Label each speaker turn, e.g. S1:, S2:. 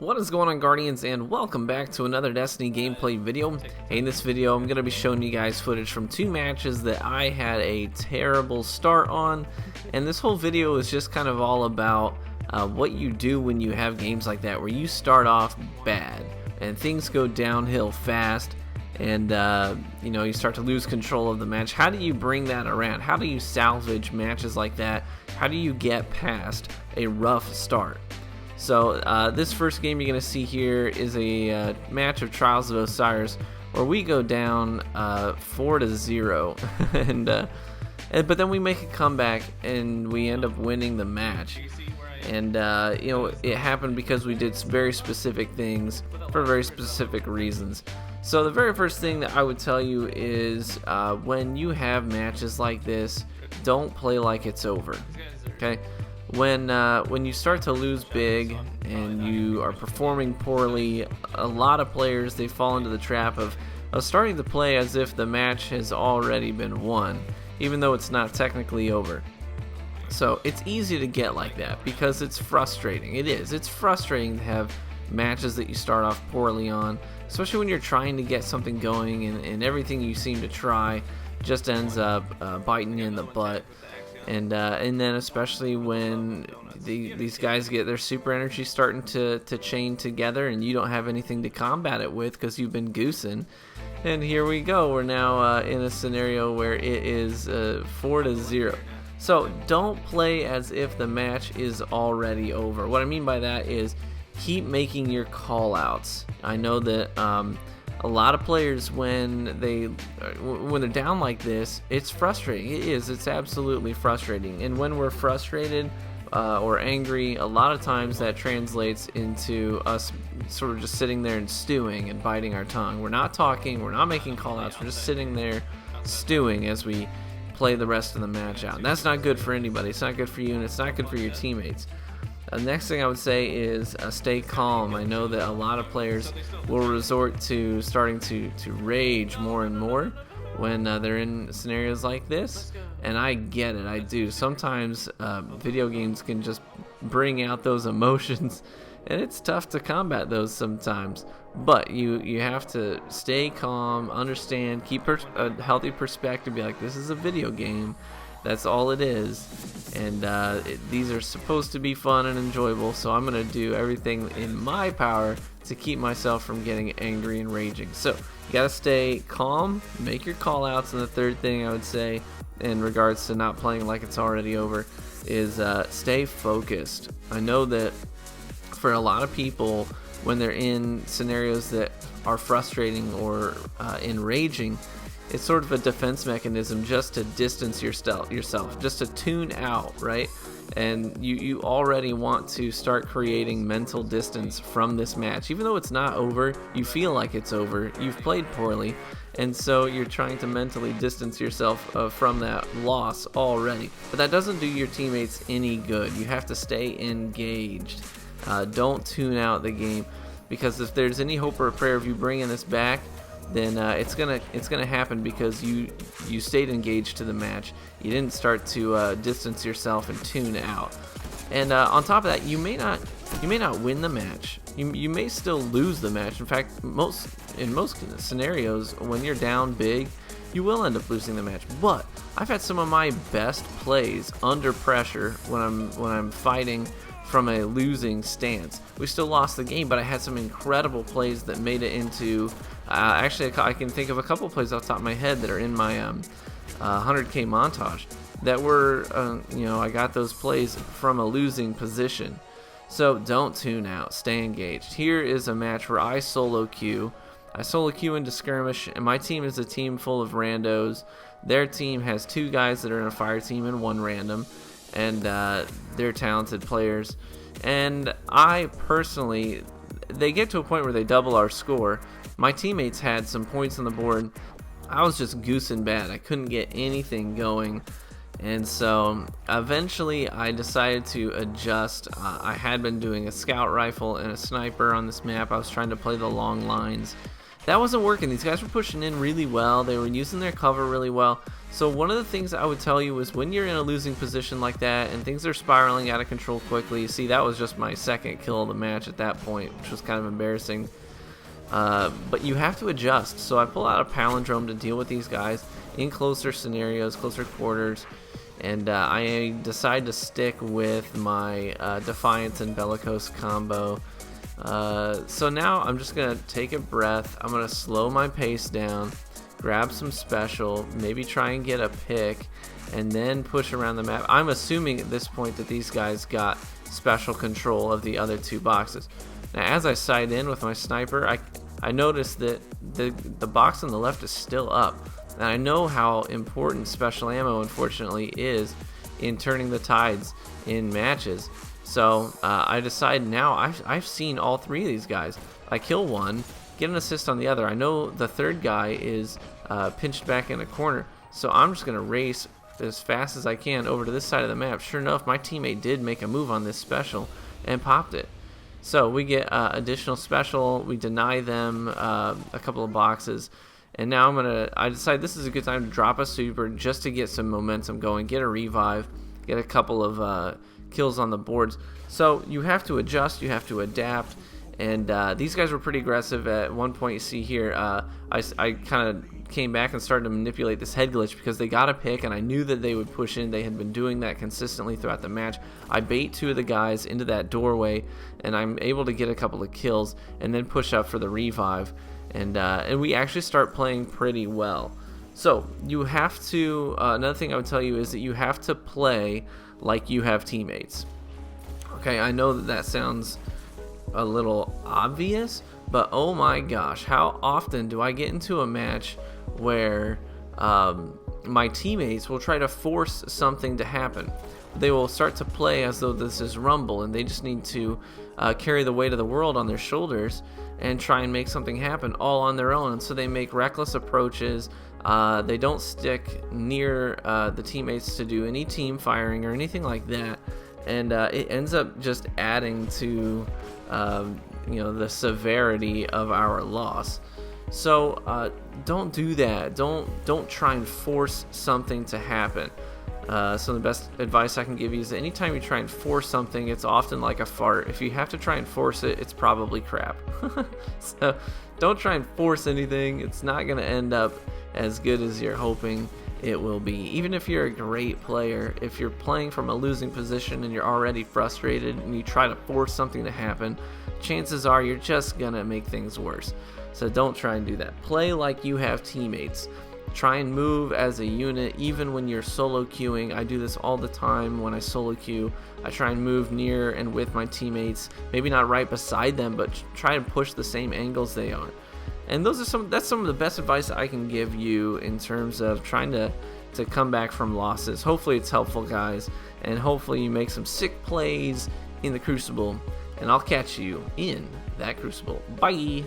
S1: What is going on, Guardians, and welcome back to another Destiny gameplay video. Hey, in this video I'm going to be showing you guys footage from two matches that I had a terrible start on, and this whole video is just kind of all about what you do when you have games like that where you start off bad and things go downhill fast and you start to lose control of the match. How do you bring that around? How do you salvage matches like that? How do you get past a rough start? So this first game you're going to see here is a match of Trials of Osiris where we go down 4-0 but then we make a comeback and we end up winning the match. And it happened because we did very specific things for very specific reasons. So the very first thing that I would tell you is when you have matches like this, don't play like it's over. Okay? When you start to lose big and you are performing poorly, a lot of players, they fall into the trap of starting to play as if the match has already been won, even though it's not technically over. So it's easy to get like that because it's frustrating. It's frustrating to have matches that you start off poorly on, especially when you're trying to get something going and everything you seem to try just ends up biting you in the butt. And then especially when these guys get their super energy starting to chain together and you don't have anything to combat it with because you've been goosing. And here we go. We're now in a scenario where it is 4-0. So don't play as if the match is already over. What I mean by that is keep making your call-outs. I know that a lot of players, when they're down like this, it's frustrating. It's absolutely frustrating. And when we're frustrated or angry, a lot of times that translates into us sort of just sitting there and stewing and biting our tongue. We're not talking, we're not making call-outs, we're just sitting there stewing as we play the rest of the match out. And that's not good for anybody. It's not good for you, and it's not good for your teammates. Next thing I would say is stay calm. I know that a lot of players will resort to starting to rage more and more when they're in scenarios like this, and I get it. I do. Sometimes video games can just bring out those emotions, and it's tough to combat those sometimes. But you have to stay calm, understand, keep a healthy perspective, be like, this is a video game. That's all it is, and these are supposed to be fun and enjoyable, so I'm going to do everything in my power to keep myself from getting angry and raging. So you got to stay calm, make your call-outs, and the third thing I would say in regards to not playing like it's already over is stay focused. I know that for a lot of people, when they're in scenarios that are frustrating or enraging, it's sort of a defense mechanism just to distance yourself, just to tune out, right? And you already want to start creating mental distance from this match. Even though it's not over, you feel like it's over, you've played poorly, and so you're trying to mentally distance yourself from that loss already. But that doesn't do your teammates any good. You have to stay engaged. Don't tune out the game, because if there's any hope or a prayer of you bringing this back, then it's gonna happen because you stayed engaged to the match. You didn't start to distance yourself and tune out. And on top of that, you may not win the match. You may still lose the match. In fact, in most scenarios, when you're down big, you will end up losing the match. But I've had some of my best plays under pressure when I'm fighting from a losing stance. We still lost the game, but I had some incredible plays that made it into actually I can think of a couple plays off the top of my head that are in my 100K montage that were I got those plays from a losing position. So don't tune out, stay engaged. Here is a match where I solo queue into skirmish, and my team is a team full of randos. Their team has two guys that are in a fire team and one random, and they're talented players. And I personally, they get to a point where they double our score. My teammates had some points on the board. I was just goosing bad. I couldn't get anything going, and so eventually I decided to adjust. I had been doing a scout rifle and a sniper on this map. I was trying to play the long lines, that wasn't working. These guys were pushing in really well. They were using their cover really well. So one of the things I would tell you is when you're in a losing position like that and things are spiraling out of control quickly. See, that was just my second kill of the match at that point, which was kind of embarrassing. But you have to adjust. So I pull out a palindrome to deal with these guys in closer scenarios, closer quarters. And I decide to stick with my Defiance and Bellicose combo. So now I'm just going to take a breath. I'm going to slow my pace down, grab some special, maybe try and get a pick, and then push around the map. I'm assuming at this point that these guys got special control of the other two boxes. Now as I sight in with my sniper, I noticed that the box on the left is still up. And I know how important special ammo, unfortunately, is in turning the tides in matches. So I decide now I've seen all three of these guys. I kill one, get an assist on the other. I know the third guy is pinched back in a corner. So I'm just going to race as fast as I can over to this side of the map. Sure enough, my teammate did make a move on this special and popped it. So we get additional special. We deny them a couple of boxes. And now I decide this is a good time to drop a super just to get some momentum going, get a revive, get a couple of kills on the boards. So you have to adjust, you have to adapt, and these guys were pretty aggressive. At one point, you see here, I kind of came back and started to manipulate this head glitch because they got a pick, and I knew that they would push in. They had been doing that consistently throughout the match. I bait two of the guys into that doorway, and I'm able to get a couple of kills, and then push up for the revive. And we actually start playing pretty well. So you have to, another thing I would tell you is that you have to play like you have teammates. Okay, I know that sounds a little obvious, but oh my gosh, how often do I get into a match where my teammates will try to force something to happen? They will start to play as though this is Rumble and they just need to carry the weight of the world on their shoulders and try and make something happen all on their own. And so they make reckless approaches. They don't stick near the teammates to do any team firing or anything like that. And it ends up just adding to the severity of our loss. So don't do that. Don't try and force something to happen. So the best advice I can give you is that anytime you try and force something, it's often like a fart. If you have to try and force it, it's probably crap. So don't try and force anything. It's not going to end up as good as you're hoping it will be. Even if you're a great player, if you're playing from a losing position and you're already frustrated and you try to force something to happen, chances are you're just going to make things worse. So don't try and do that. Play like you have teammates. Try and move as a unit even when you're solo queuing. I do this all the time when I solo queue. I try and move near and with my teammates, maybe not right beside them, but try and push the same angles they are. And that's some of the best advice I can give you in terms of trying to come back from losses. Hopefully it's helpful, guys, and hopefully you make some sick plays in the Crucible, and I'll catch you in that Crucible. Bye!